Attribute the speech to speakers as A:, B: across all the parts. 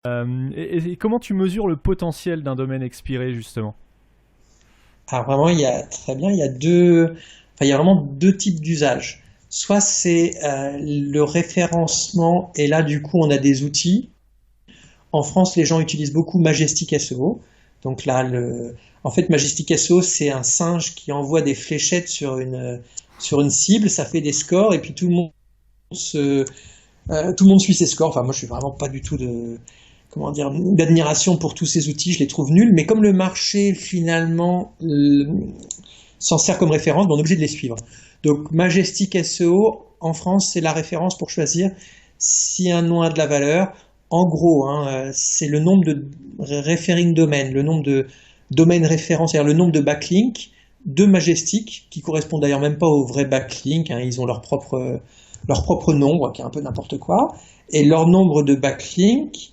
A: Et comment tu mesures le potentiel d'un domaine expiré, justement?
B: Alors vraiment, il y a deux, enfin, il y a vraiment deux types d'usages. Soit c'est le référencement, et là du coup on a des outils. En France, les gens utilisent beaucoup Majestic SEO. Donc là, en fait, Majestic SEO, c'est un singe qui envoie des fléchettes sur une cible, ça fait des scores, et puis se, tout le monde suit ses scores. Enfin, moi, je suis vraiment pas du tout comment dire, d'admiration pour tous ces outils, je les trouve nuls. Mais comme le marché finalement s'en sert comme référence, ben, on est obligé de les suivre. Donc, Majestic SEO en France, c'est la référence pour choisir si un nom a de la valeur. En gros, hein, c'est le nombre de referring domaines, le nombre de domaines références, c'est-à-dire le nombre de backlinks de Majestic, qui correspondent d'ailleurs même pas aux vrais backlinks, hein, ils ont leur propre nombre, qui est un peu n'importe quoi, et leur nombre de backlinks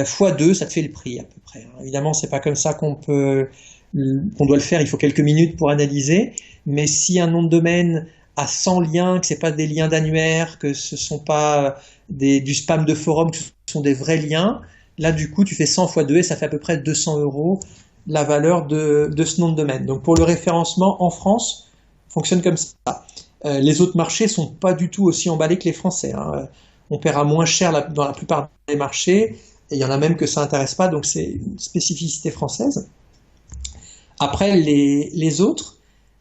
B: fois 2, ça te fait le prix à peu près. Évidemment, c'est pas comme ça qu'on doit le faire, il faut quelques minutes pour analyser, mais si un nom de domaine a 100 liens, que c'est pas des liens d'annuaire, que ce sont pas du spam de forum, que ce sont des vrais liens, là du coup tu fais 100 fois 2 et ça fait à peu près 200 € la valeur de ce nom de domaine. Donc pour le référencement en France, fonctionne comme ça. Les autres marchés sont pas du tout aussi emballés que les Français, hein. On paiera moins cher dans la plupart des marchés, et il y en a même que ça intéresse pas, donc c'est une spécificité française. Après, les autres,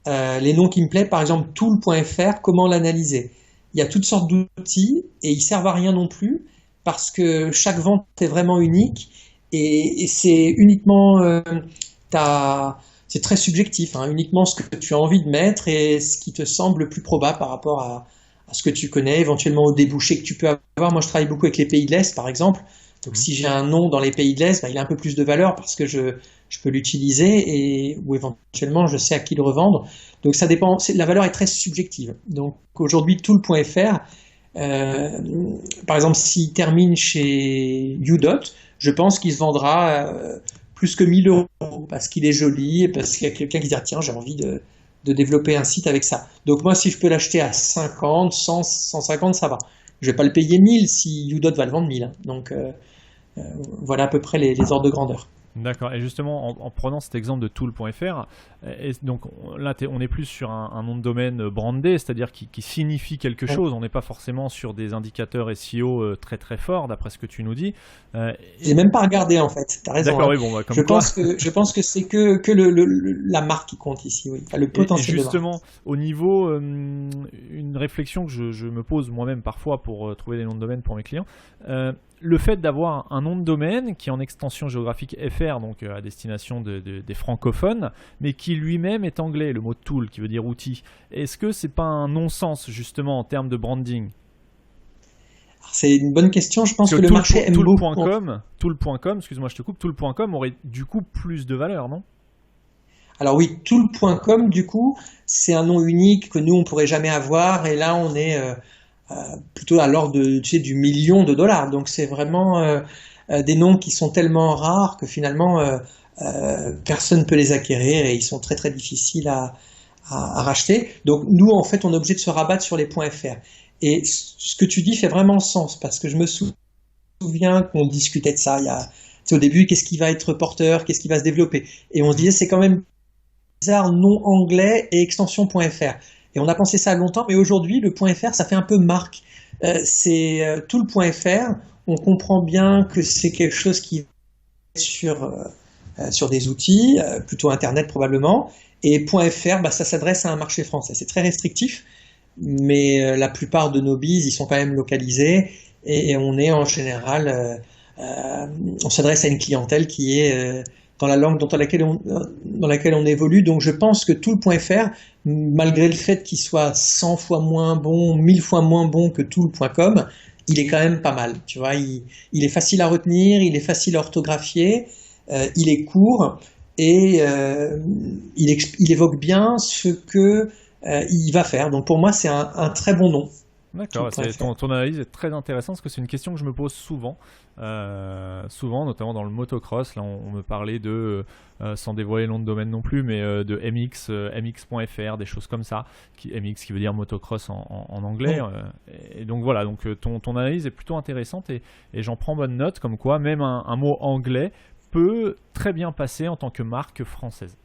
B: les noms qui me plaisent, par exemple tool.fr, comment l'analyser? Il y a toutes sortes d'outils et ils servent à rien non plus parce que chaque vente est vraiment unique et c'est uniquement c'est très subjectif, hein, uniquement ce que tu as envie de mettre et ce qui te semble le plus probable par rapport à ce que tu connais, éventuellement aux débouchés que tu peux avoir. Moi, je travaille beaucoup avec les pays de l'Est, par exemple. Donc,
A: Mhm.
B: si j'ai un nom dans les pays de l'Est, bah, il a un peu plus de valeur parce que je peux l'utiliser ou éventuellement je sais à qui le revendre. Donc ça dépend, la valeur est très subjective. Donc aujourd'hui tool.fr, euh, par exemple s'il termine chez Udot, je pense qu'il se vendra plus que 1 000 € parce qu'il est joli, parce qu'il y a quelqu'un qui dit ah, tiens j'ai envie de développer un site avec ça. Donc moi si je peux l'acheter à 50, 100, 150 ça va. Je vais pas le payer 1000 si Udot va le vendre 1000. Donc voilà à peu près les ordres de grandeur.
A: D'accord. Et justement, en prenant cet exemple de tool.fr, donc là, on est plus sur un nom de domaine brandé, c'est-à-dire qui signifie quelque
B: Ouais.
A: chose. On n'est pas forcément sur des indicateurs SEO très très forts, d'après ce que tu nous dis. Euh,
B: J'ai
A: et-
B: même pas regardé en fait. T'as raison,
A: D'accord,
B: hein.
A: oui, bon, bah, comme quoi.
B: Je pense que c'est que la marque qui compte ici, oui. Enfin, le
A: Et
B: potentiel de marque.
A: justement, au niveau, une réflexion que je me pose moi-même parfois pour trouver des noms de domaine pour mes clients, le fait d'avoir un nom de domaine qui est en extension géographique FR, donc à destination des francophones, mais qui lui-même est anglais, le mot tool qui veut dire outil, est-ce que c'est pas un non-sens justement en termes de branding?
B: Alors, c'est une bonne question. Je
A: Parce
B: pense
A: que
B: que le marché aime beaucoup.
A: tool.com, excuse-moi, je te coupe, tool.com aurait du coup plus de valeur, non?
B: Alors oui, tool.com, du coup, c'est un nom unique que nous, on pourrait jamais avoir. Et là, on est plutôt à l'ordre tu sais, du million de dollars. Donc c'est vraiment des noms qui sont tellement rares que finalement, personne ne peut les acquérir et ils sont très très difficiles à racheter. Donc nous, en fait, on est obligé de se rabattre sur les .fr. Et ce que tu dis fait vraiment sens parce que je me souviens qu'on discutait de ça. Tu sais, au début, qu'est-ce qui va être porteur, qu'est-ce qui va se développer. Et on se
A: Mhm.
B: disait, c'est quand même bizarre, nom anglais et extension.fr. Et on a pensé ça longtemps, mais aujourd'hui, le .fr, ça fait un peu marque. C'est tout le .fr. On comprend bien que c'est quelque chose qui est sur des outils, plutôt Internet probablement. Et .fr, bah, ça s'adresse à un marché français. C'est très restrictif, mais la plupart de nos bises, ils sont quand même localisés et on est en général, on s'adresse à une clientèle qui est dans la langue dans laquelle on évolue. Donc je pense que tout le point .fr, malgré le fait qu'il soit 100 fois moins bon, 1000 fois moins bon que tout le point .com, il est quand même pas mal. Tu vois, il est facile à retenir, il est facile à orthographier, il est court et il évoque bien ce que il va faire. Donc pour moi, c'est un très bon nom.
A: D'accord,
B: tout à fait.
A: ton analyse est très intéressante parce que c'est une question que je me pose souvent, notamment dans le motocross. Là, on me parlait sans dévoiler le nom de domaine non plus, mais de MX, mx.fr, des choses comme ça. MX qui veut dire motocross en anglais.
B: Oui.
A: Et donc voilà, donc ton analyse est plutôt intéressante et j'en prends bonne note, comme quoi même un mot anglais peut très bien passer en tant que marque française.